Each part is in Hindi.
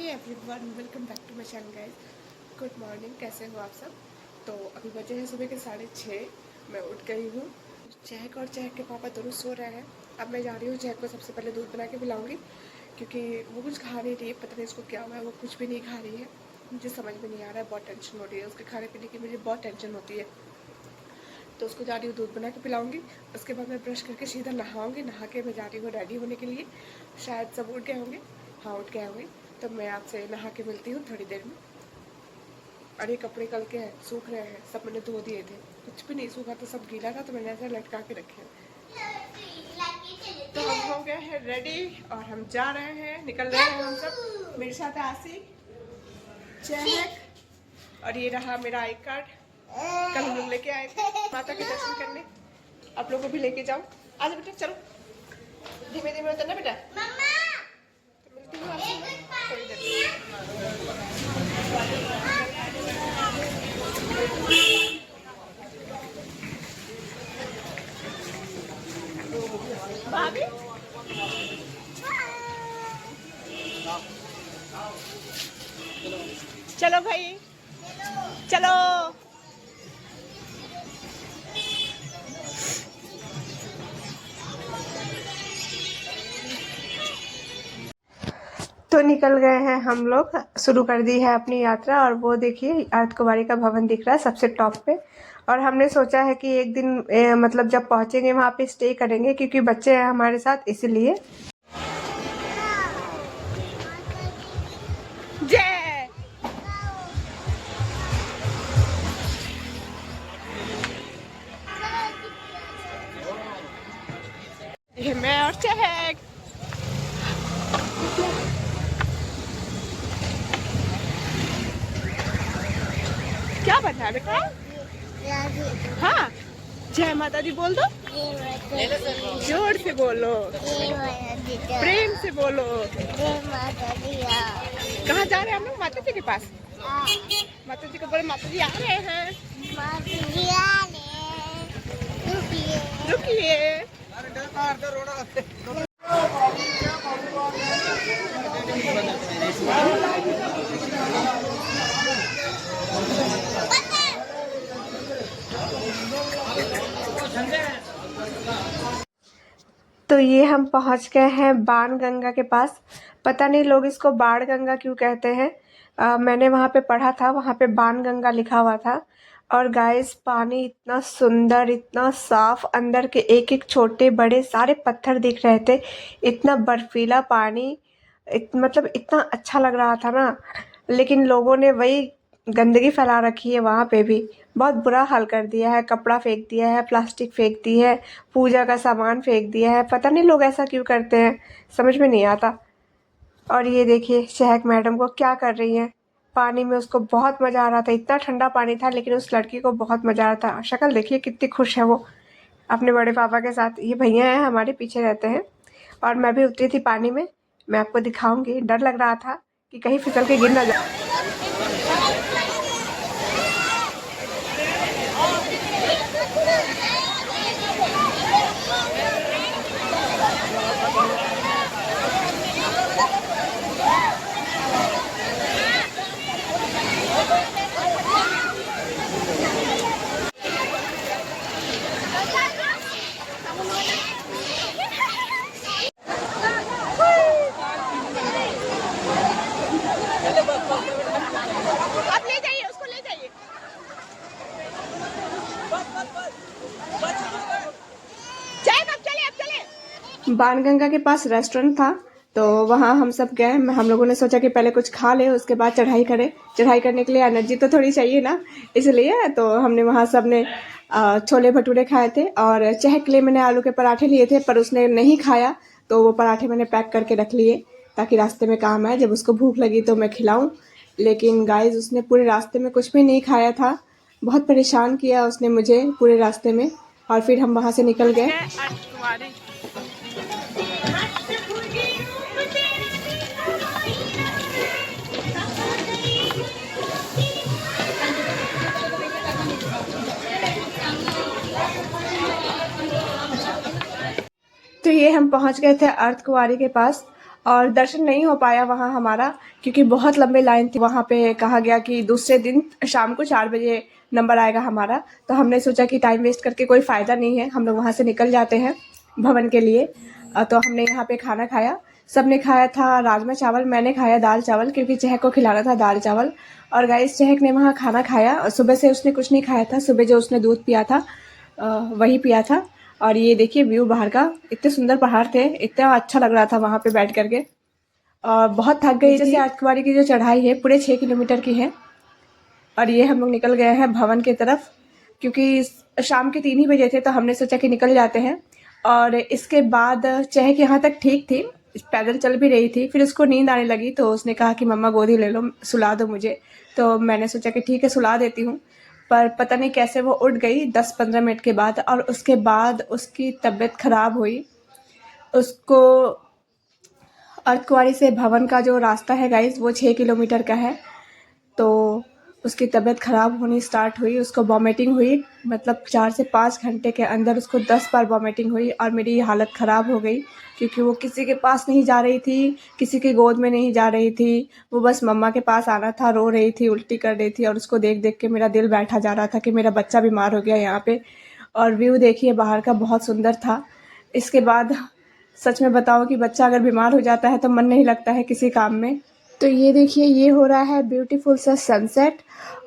Everyone, welcome back to my channel guys. Good morning, कैसे हो आप सब। तो अभी बजे हैं सुबह के 6:30। मैं उठ गई हूँ। चहक और चहक के पापा दोनों सो रहे हैं। अब मैं जा रही हूँ चहक को सबसे पहले दूध बना के पिलाऊंगी, क्योंकि वो कुछ खा नहीं रही है। पता नहीं इसको क्या हुआ है, वो कुछ भी नहीं खा रही है। मुझे समझ में नहीं आ रहा है, बहुत टेंशन हो रही है उसके खाने पीने की। मुझे बहुत टेंशन होती है। तो उसको जा रही हूँ दूध बना के पिलाऊंगी। उसके बाद मैं ब्रश करके सीधा नहाऊंगी। नहा के मैं जा रही हूँ रेडी होने के लिए। शायद सब उठ गए होंगे। हाँ, उठ गए होंगे। तो मैं आपसे नहा के मिलती हूँ थोड़ी देर में। और ये कपड़े कल के हैं, सूख रहे हैं, सब मैंने धो दिए थे। कुछ भी नहीं सूखा, तो सब गीला था, तो मैंने ऐसा लटका के रखे हैं। तो हम हो गए हैं रेडी और हम जा रहे हैं, निकल रहे हैं हम सब। मेरे साथ आसी, चहक और ये रहा मेरा आई कार्ड। कल हम लोग लेके आए थे माता के दर्शन करने। आप लोगों को भी लेके जाओ। आज बेटा चलो, धीमे धीमे उतरना बेटा। तो मिलती हूँ आपसे थोड़ी देर। भाभी चलो भाई, चलो। तो निकल गए हैं हम लोग, शुरू कर दी है अपनी यात्रा। और वो देखिए अर्धकुंवारी का भवन दिख रहा है सबसे टॉप पे। और हमने सोचा है कि एक दिन मतलब जब पहुंचेंगे वहाँ पे स्टे करेंगे, क्योंकि बच्चे हैं हमारे साथ, इसलिए। जय ये मैं और चहक। क्या बना है बेटा? हाँ, जय माता दी बोल दो, जोर से बोलो, प्रेम से बोलो। कहाँ जा रहे हैं हम लोग? माता जी के पास। माता जी को बोले माता जी आ रहे हैं। रुकिए। तो ये हम पहुंच गए हैं बाण गंगा के पास। पता नहीं लोग इसको बाण गंगा क्यों कहते हैं। मैंने वहाँ पे पढ़ा था, वहाँ पे बाण गंगा लिखा हुआ था। और गाइस, पानी इतना सुंदर, इतना साफ, अंदर के एक एक छोटे बड़े सारे पत्थर दिख रहे थे। इतना बर्फीला पानी, मतलब इतना अच्छा लग रहा था ना। लेकिन लोगों ने वही गंदगी फैला रखी है वहाँ पे भी। बहुत बुरा हाल कर दिया है, कपड़ा फेंक दिया है, प्लास्टिक फेंक दी है, पूजा का सामान फेंक दिया है। पता नहीं लोग ऐसा क्यों करते हैं, समझ में नहीं आता। और ये देखिए चहक मैडम को क्या कर रही हैं पानी में। उसको बहुत मज़ा आ रहा था, इतना ठंडा पानी था, लेकिन उस लड़की को बहुत मज़ा आ रहा था। शक्ल देखिए कितनी खुश है वो अपने बड़े पापा के साथ। ये भैया हैं हमारे, पीछे रहते हैं। और मैं भी उतरी थी पानी में, मैं आपको दिखाऊंगी। डर लग रहा था कि कहीं फिसल के गिर ना जाए। आप ले जाइए, उसको ले जाइए। बाणगंगा के पास रेस्टोरेंट था, तो वहाँ हम सब गए। हम लोगों ने सोचा कि पहले कुछ खा ले, उसके बाद चढ़ाई करें। चढ़ाई करने के लिए एनर्जी तो थोड़ी चाहिए ना, इसलिए तो हमने वहाँ सब ने छोले भटूरे खाए थे। और चहक के लिए मैंने आलू के पराठे लिए थे, पर उसने नहीं खाया, तो वो पराठे मैंने पैक करके रख लिए ताकि रास्ते में काम आए, जब उसको भूख लगी तो मैं खिलाऊं। लेकिन गाइस, उसने पूरे रास्ते में कुछ भी नहीं खाया था। बहुत परेशान किया उसने मुझे पूरे रास्ते में। और फिर हम वहाँ से निकल गए। तो ये हम पहुंच गए थे अर्धकुंवारी के पास। और दर्शन नहीं हो पाया वहाँ हमारा, क्योंकि बहुत लंबी लाइन थी। वहाँ पे कहा गया कि दूसरे दिन शाम को 4 बजे नंबर आएगा हमारा। तो हमने सोचा कि टाइम वेस्ट करके कोई फ़ायदा नहीं है, हम लोग वहाँ से निकल जाते हैं भवन के लिए। तो हमने यहाँ पे खाना खाया। सबने खाया था राजमा चावल, मैंने खाया दाल चावल, क्योंकि चहक को खिलाना था दाल चावल। और गाइस चहक ने वहाँ खाना खाया, और सुबह से उसने कुछ नहीं खाया था। सुबह जो उसने दूध पिया था वही पिया था। और ये देखिए व्यू बाहर का, इतने सुंदर पहाड़ थे, इतना अच्छा लग रहा था वहाँ पे बैठ करके। और बहुत थक गई थी। जैसे अर्कवाड़ी की जो चढ़ाई है पूरे 6 किलोमीटर की है। और ये हम लोग निकल गए हैं भवन की तरफ, क्योंकि शाम के 3 ही बजे थे, तो हमने सोचा कि निकल जाते हैं। और इसके बाद चहक यहाँ तक ठीक थी, पैदल चल भी रही थी। फिर उसको नींद आने लगी, तो उसने कहा कि मम्मा गोदी ले लो, सुला दो मुझे। तो मैंने सोचा कि ठीक है सुला देती हूँ। पर पता नहीं कैसे वो उठ गई 10-15 मिनट के बाद, और उसके बाद उसकी तबीयत खराब हुई। उसको अर्कवाड़ी से भवन का जो रास्ता है गाइस, वो 6 किलोमीटर का है। तो उसकी तबीयत ख़राब होनी स्टार्ट हुई, उसको वॉमिटिंग हुई। मतलब 4 से 5 घंटे के अंदर उसको 10 बार वॉमिटिंग हुई। और मेरी हालत ख़राब हो गई, क्योंकि वो किसी के पास नहीं जा रही थी, किसी की गोद में नहीं जा रही थी। वो बस मम्मा के पास आना था, रो रही थी, उल्टी कर रही थी। और उसको देख देख के मेरा दिल बैठा जा रहा था कि मेरा बच्चा बीमार हो गया यहाँ पे। और व्यू देखिए बाहर का, बहुत सुंदर था। इसके बाद सच में बताऊँ कि बच्चा अगर बीमार हो जाता है तो मन नहीं लगता है किसी काम में। तो ये देखिए, ये हो रहा है ब्यूटीफुल सा सनसेट।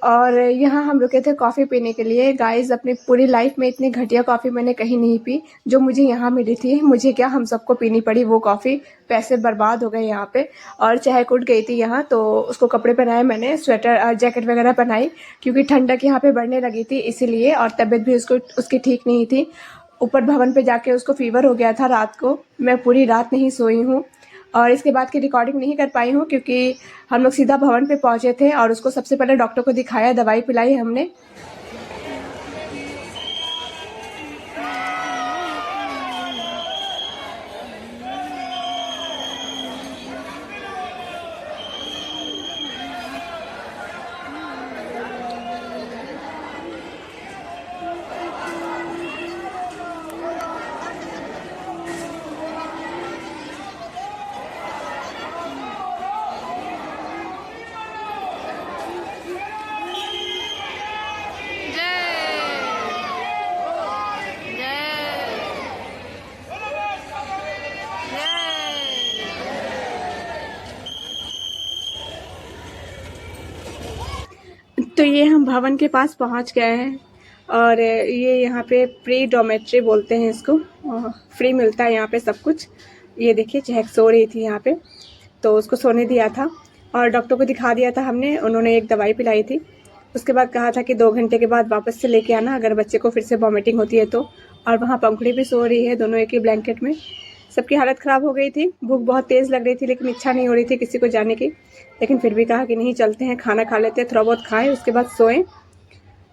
और यहाँ हम रुके थे कॉफ़ी पीने के लिए। गाइस अपनी पूरी लाइफ में इतनी घटिया कॉफ़ी मैंने कहीं नहीं पी जो मुझे यहाँ मिली थी। मुझे क्या, हम सबको पीनी पड़ी वो कॉफ़ी, पैसे बर्बाद हो गए यहाँ पे। और चहक उठ गई थी यहाँ, तो उसको कपड़े पहनाए मैंने, स्वेटर जैकेट वगैरह पहनाई, क्योंकि ठंडक यहाँ पे बढ़ने लगी थी इसीलिए। और तबीयत भी उसकी ठीक नहीं थी। ऊपर भवन पे जाके उसको फीवर हो गया था रात को। मैं पूरी रात नहीं सोई हूँ, और इसके बाद की रिकॉर्डिंग नहीं कर पाई हूँ, क्योंकि हम लोग सीधा भवन पे पहुँचे थे। और उसको सबसे पहले डॉक्टर को दिखाया, दवाई पिलाई हमने। तो ये हम भवन के पास पहुंच गए हैं। और ये यहाँ पे प्री डोमेट्री बोलते हैं इसको, फ्री मिलता है यहाँ पे सब कुछ। ये देखिए चहक सो रही थी यहाँ पे, तो उसको सोने दिया था। और डॉक्टर को दिखा दिया था हमने, उन्होंने एक दवाई पिलाई थी। उसके बाद कहा था कि 2 घंटे के बाद वापस से लेके आना अगर बच्चे को फिर से वॉमिटिंग होती है तो। और वहाँ पंखुड़ी भी सो रही है, दोनों एक ही ब्लैंकेट में। सबकी हालत ख़राब हो गई थी, भूख बहुत तेज़ लग रही थी, लेकिन इच्छा नहीं हो रही थी किसी को जाने की। लेकिन फिर भी कहा कि नहीं चलते हैं, खाना खा लेते हैं, थोड़ा बहुत खाएं उसके बाद सोएं।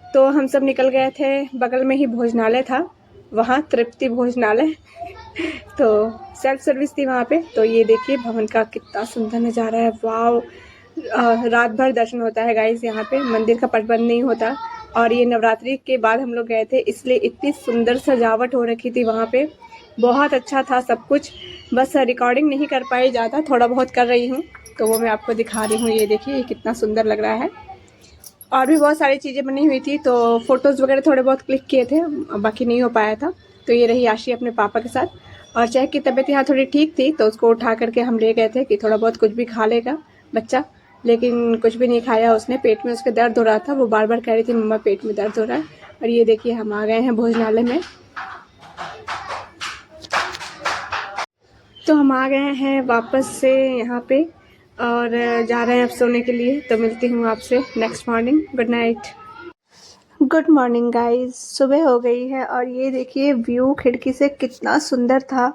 तो हम सब निकल गए थे। बगल में ही भोजनालय था, वहाँ तृप्ति भोजनालय तो सेल्फ सर्विस थी वहाँ पे। तो ये देखिए भवन का कितना सुंदर नज़ारा है, वाव। रात भर दर्शन होता है गाइस यहाँ पे, मंदिर का पट बंद नहीं होता। और ये नवरात्रि के बाद हम लोग गए थे, इसलिए इतनी सुंदर सजावट हो रखी थी वहाँ पे, बहुत अच्छा था सब कुछ। बस रिकॉर्डिंग नहीं कर पाई ज़्यादा, थोड़ा बहुत कर रही हूँ, तो वो मैं आपको दिखा रही हूँ। ये देखिए ये कितना सुंदर लग रहा है। और भी बहुत सारी चीज़ें बनी हुई थी, तो फ़ोटोज़ वगैरह थोड़े बहुत क्लिक किए थे, बाकी नहीं हो पाया था। तो ये रही आशी अपने पापा के साथ। और चहक की तबीयत यहाँ थोड़ी ठीक थी, तो उसको उठा करके हम ले गए थे कि थोड़ा बहुत कुछ भी खा लेगा बच्चा। लेकिन कुछ भी नहीं खाया उसने, पेट में उसके दर्द हो रहा था, वो बार बार कह रही थी मम्मा पेट में दर्द हो रहा है। और ये देखिए हम आ गए हैं भोजनालय में। तो हम आ गए हैं वापस से यहाँ पे, और जा रहे हैं अब सोने के लिए। तो मिलती हूँ आपसे next morning. Good night. Good morning guys, सुबह हो गई है। और ये देखिए व्यू खिड़की से कितना सुंदर था।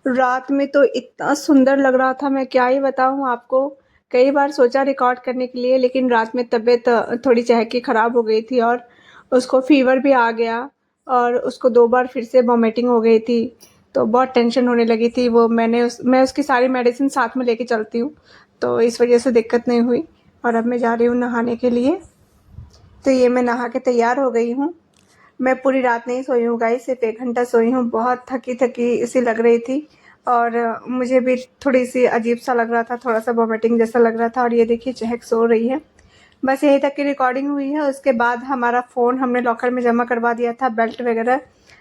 रात में तो इतना सुंदर लग रहा था, मैं क्या ही बताऊँ आपको। कई बार सोचा रिकॉर्ड करने के लिए, लेकिन रात में तबीयत थोड़ी चहक की ख़राब हो गई थी, और उसको फीवर भी आ गया, और उसको 2 बार फिर से वॉमिटिंग हो गई थी। तो बहुत टेंशन होने लगी थी। वो मैं उसकी सारी मेडिसिन साथ में लेके चलती हूँ, तो इस वजह से दिक्कत नहीं हुई। और अब मैं जा रही हूँ नहाने के लिए। तो ये मैं नहा के तैयार हो गई हूँ। मैं पूरी रात नहीं सोई हूँ गाइस, सिर्फ 1 घंटा सोई हूँ। बहुत थकी थकी सी लग रही थी, और मुझे भी थोड़ी सी अजीब सा लग रहा था, थोड़ा सा वॉमिटिंग जैसा लग रहा था। और ये देखिए चहक सो रही है। बस यहीं तक की रिकॉर्डिंग हुई है। उसके बाद हमारा फ़ोन हमने लॉकर में जमा करवा दिया था, बेल्ट वगैरह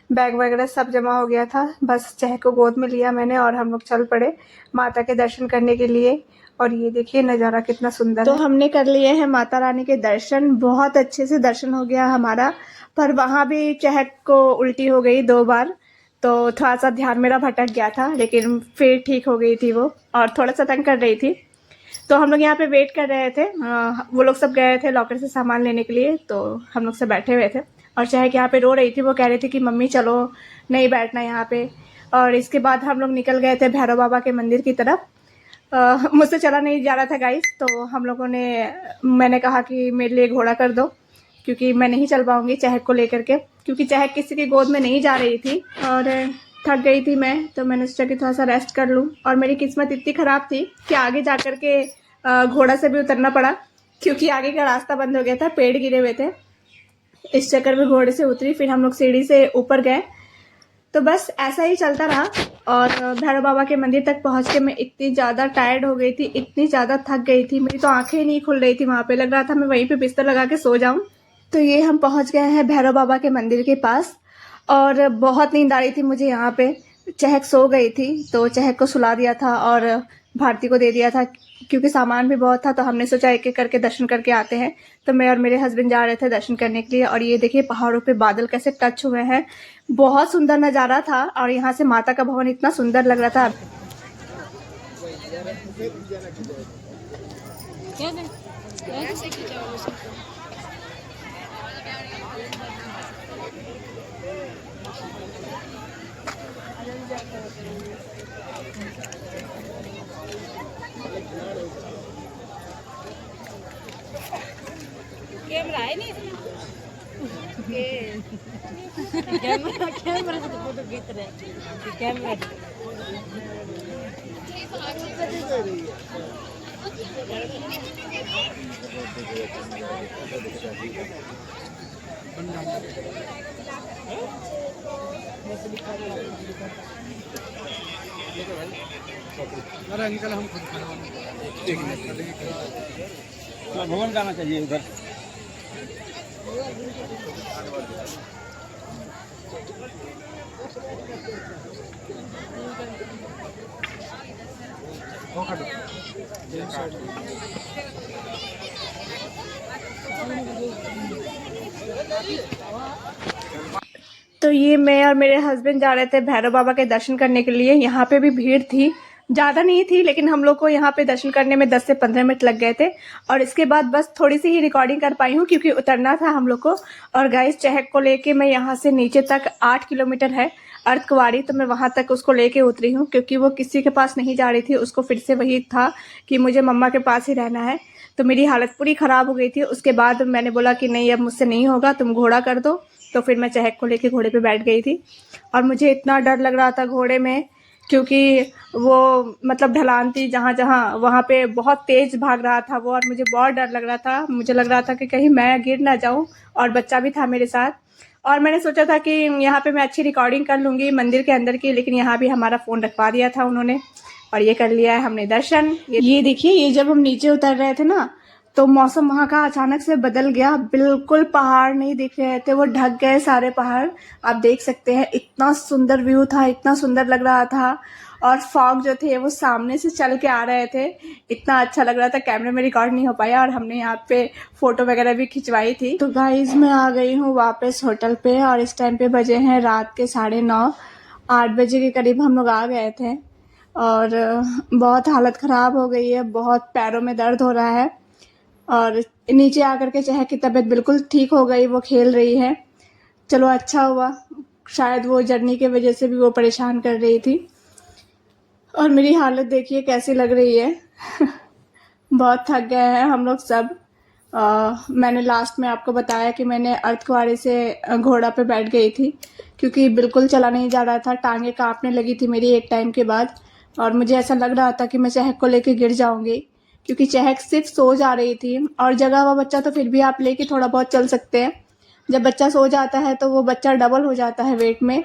बैग वगैरह सब जमा हो गया था। बस चहक को गोद में लिया मैंने और हम लोग चल पड़े माता के दर्शन करने के लिए। और ये देखिए नज़ारा कितना सुंदर है। तो हमने कर लिए हैं माता रानी के दर्शन, बहुत अच्छे से दर्शन हो गया हमारा। पर वहाँ भी चहक को उल्टी हो गई 2 बार, तो थोड़ा सा ध्यान मेरा भटक गया था, लेकिन फिर ठीक हो गई थी वो और थोड़ा सा तंग कर रही थी। तो हम लोग यहाँ पे वेट कर रहे थे। वो लोग सब गए थे लॉकर से सामान लेने के लिए, तो हम लोग सब बैठे हुए थे। और चहक यहाँ पे रो रही थी, वो कह रही थी कि मम्मी चलो, नहीं बैठना यहाँ पे। और इसके बाद हम लोग निकल गए थे भैरव बाबा के मंदिर की तरफ। मुझसे चला नहीं जा रहा था गाइस, तो हम लोगों ने मैंने कहा कि मेरे लिए घोड़ा कर दो, क्योंकि मैं नहीं चल पाऊँगी चहक को लेकर के, क्योंकि चहक किसी की गोद में नहीं जा रही थी और थक गई थी मैं। तो मैंने सोचा कि थोड़ा सा रेस्ट कर लूँ। और मेरी किस्मत इतनी ख़राब थी कि आगे जा कर के घोड़ा से भी उतरना पड़ा, क्योंकि आगे का रास्ता बंद हो गया था, पेड़ गिरे हुए थे। इस चक्कर में घोड़े से उतरी, फिर हम लोग सीढ़ी से ऊपर गए। तो बस ऐसा ही चलता रहा। और भैरव बाबा के मंदिर तक पहुंच के मैं इतनी ज़्यादा टायर्ड हो गई थी, इतनी ज़्यादा थक गई थी, मेरी तो आंखें ही नहीं खुल रही थी। वहाँ पे लग रहा था मैं वहीं पे बिस्तर लगा के सो जाऊं। तो ये हम पहुंच गए हैं भैरव बाबा के मंदिर के पास। और बहुत नींद आ रही थी मुझे यहाँ पे। चहक सो गई थी, तो चहक को सुला दिया था और भारती को दे दिया था, क्योंकि सामान भी बहुत था। तो हमने सोचा एक एक करके दर्शन करके आते हैं। तो मैं और मेरे हस्बैंड जा रहे थे दर्शन करने के लिए। और ये देखिए पहाड़ों पे बादल कैसे टच हुए हैं, बहुत सुंदर नज़ारा था। और यहाँ से माता का भवन इतना सुंदर लग रहा था। कैमरा है नहीं कैमरा कैमरा से फोटो खींच रहे कैमरा। अरे अंकल हम खुद भवन जाना चाहिए उधर। तो ये मैं और मेरे हस्बैंड जा रहे थे भैरव बाबा के दर्शन करने के लिए। यहाँ पे भी भीड़ थी, ज़्यादा नहीं थी, लेकिन हम लोग को यहाँ पे दर्शन करने में 10 से 15 मिनट लग गए थे। और इसके बाद बस थोड़ी सी ही रिकॉर्डिंग कर पाई हूँ, क्योंकि उतरना था हम लोग को। और गाइस चहक को लेके मैं यहाँ से नीचे तक 8 किलोमीटर है अर्धकुंवारी, तो मैं वहाँ तक उसको लेके उतरी हूँ, क्योंकि वो किसी के पास नहीं जा रही थी। उसको फिर से वही था कि मुझे मम्मा के पास ही रहना है। तो मेरी हालत पूरी ख़राब हो गई थी। उसके बाद मैंने बोला कि नहीं अब मुझसे नहीं होगा, तुम घोड़ा कर दो। तो फिर मैं चहक को लेके घोड़े पे बैठ गई थी। और मुझे इतना डर लग रहा था घोड़े में, क्योंकि वो मतलब ढलान थी जहाँ जहाँ, वहाँ पे बहुत तेज़ भाग रहा था वो। और मुझे बहुत डर लग रहा था, मुझे लग रहा था कि कहीं मैं गिर ना जाऊँ। और बच्चा भी था मेरे साथ। और मैंने सोचा था कि यहाँ पे मैं अच्छी रिकॉर्डिंग कर लूँगी मंदिर के अंदर की, लेकिन यहाँ भी हमारा फ़ोन रखवा दिया था उन्होंने। और ये कर लिया है हमने दर्शन। ये देखिए, ये जब हम नीचे उतर रहे थे ना, तो मौसम वहाँ का अचानक से बदल गया। बिल्कुल पहाड़ नहीं दिख रहे थे, वो ढक गए सारे पहाड़। आप देख सकते हैं इतना सुंदर व्यू था, इतना सुंदर लग रहा था। और फॉग जो थे वो सामने से चल के आ रहे थे, इतना अच्छा लग रहा था। कैमरे में रिकॉर्ड नहीं हो पाया। और हमने यहाँ पे फोटो वगैरह भी खिंचवाई थी। तो गाइज मैं आ गई हूँ वापस होटल पे, और इस टाइम पे बजे हैं रात के 9:30, 8 बजे के करीब हम लोग आ गए थे। और बहुत हालत ख़राब हो गई है, बहुत पैरों में दर्द हो रहा है। और नीचे आकर के चहक की तबीयत बिल्कुल ठीक हो गई, वो खेल रही है। चलो अच्छा हुआ, शायद वो जर्नी की वजह से भी वो परेशान कर रही थी। और मेरी हालत देखिए कैसी लग रही है बहुत थक गए हैं हम लोग सब। मैंने लास्ट में आपको बताया कि मैंने अर्धकुंवारी से घोड़ा पे बैठ गई थी, क्योंकि बिल्कुल चला नहीं जा रहा था, टांगे कांपने लगी थी मेरी एक टाइम के बाद। और मुझे ऐसा लग रहा था कि मैं चहक को लेके गिर जाऊंगी, क्योंकि चहक सिर्फ सो जा रही थी। और जगह हुआ बच्चा तो फिर भी आप लेके थोड़ा बहुत चल सकते हैं, जब बच्चा सो जाता है तो वो बच्चा डबल हो जाता है वेट में।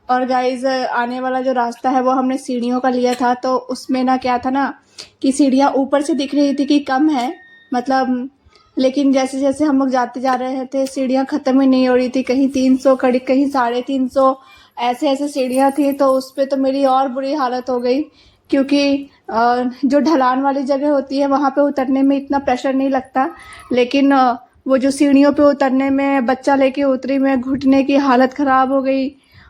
और गाइज आने वाला जो रास्ता है वो हमने सीढ़ियों का लिया था, तो उसमें ना क्या था ना कि सीढ़ियाँ ऊपर से दिख रही थी कि कम है मतलब, लेकिन जैसे जैसे हम लोग जाते जा रहे थे सीढ़ियाँ ख़त्म ही नहीं हो रही थी। कहीं 300 कड़ी, कहीं 350 ऐसे ऐसे सीढ़ियाँ थी। तो उस पर तो मेरी और बुरी हालत हो गई, क्योंकि जो ढलान वाली जगह होती है वहाँ पे उतरने में इतना प्रेशर नहीं लगता, लेकिन वो जो सीढ़ियों पे उतरने में बच्चा लेके उतरी में घुटने की हालत ख़राब हो गई।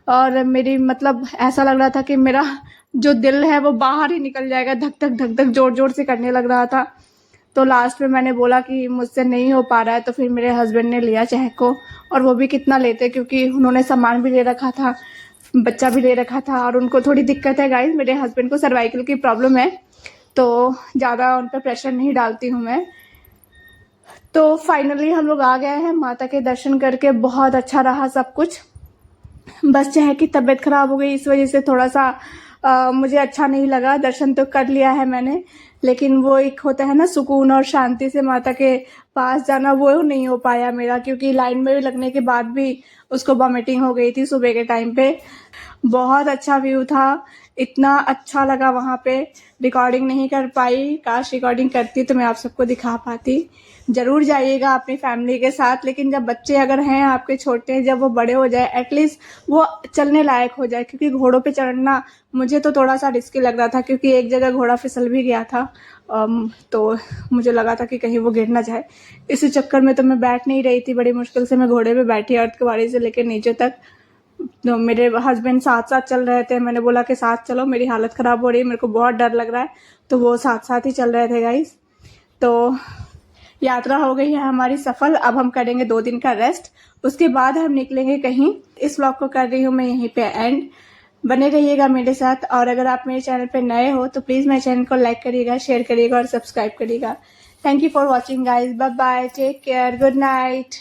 और मेरी मतलब ऐसा लग रहा था कि मेरा जो दिल है वो बाहर ही निकल जाएगा, धक धक धक धक जोर जोर से करने लग रहा था। तो लास्ट में मैंने बोला कि मुझसे नहीं हो पा रहा है, तो फिर मेरे हस्बैंड ने लिया चहक को, और वो भी कितना लेते, क्योंकि उन्होंने सामान भी ले रखा था, बच्चा भी ले रखा था, और उनको थोड़ी दिक्कत है गाइस, मेरे हस्बैंड को सर्वाइकल की प्रॉब्लम है, तो ज़्यादा उन पर प्रेशर नहीं डालती हूँ मैं। तो फाइनली हम लोग आ गए हैं, माता के दर्शन करके बहुत अच्छा रहा सब कुछ। बस चहक की तबीयत ख़राब हो गई, इस वजह से थोड़ा सा मुझे अच्छा नहीं लगा। दर्शन तो कर लिया है मैंने, लेकिन वो एक होता है ना सुकून और शांति से माता के पास जाना, वो नहीं हो पाया मेरा, क्योंकि लाइन में भी लगने के बाद भी उसको वॉमिटिंग हो गई थी सुबह के टाइम पे। बहुत अच्छा व्यू था, इतना अच्छा लगा वहाँ पे। रिकॉर्डिंग नहीं कर पाई, काश रिकॉर्डिंग करती तो मैं आप सबको दिखा पाती। ज़रूर जाइएगा अपनी फैमिली के साथ, लेकिन जब बच्चे अगर हैं आपके छोटे, जब वो बड़े हो जाए, एटलीस्ट वो चलने लायक हो जाए, क्योंकि घोड़ों पे चढ़ना मुझे तो थोड़ा सा रिस्की लग रहा था, क्योंकि एक जगह घोड़ा फिसल भी गया था। तो मुझे लगा था कि कहीं वो गिर ना जाए, इसी चक्कर में तो मैं बैठ नहीं रही थी। बड़ी मुश्किल से मैं घोड़े पे बैठी, अर्थ कुवारी से लेकर नीचे तक। तो मेरे हस्बैंड साथ साथ चल रहे थे, मैंने बोला कि साथ चलो, मेरी हालत ख़राब हो रही है, मेरे को बहुत डर लग रहा है, तो वो साथ साथ ही चल रहे थे गाइस। तो यात्रा हो गई है हमारी सफल। अब हम करेंगे 2 दिन का रेस्ट, उसके बाद हम निकलेंगे कहीं। इस व्लॉग को कर रही हूँ मैं यहीं पे एंड। बने रहिएगा मेरे साथ, और अगर आप मेरे चैनल पे नए हो तो प्लीज़ मेरे चैनल को लाइक करिएगा, शेयर करिएगा और सब्सक्राइब करिएगा। Thank you for watching guys, bye bye, take care, good night.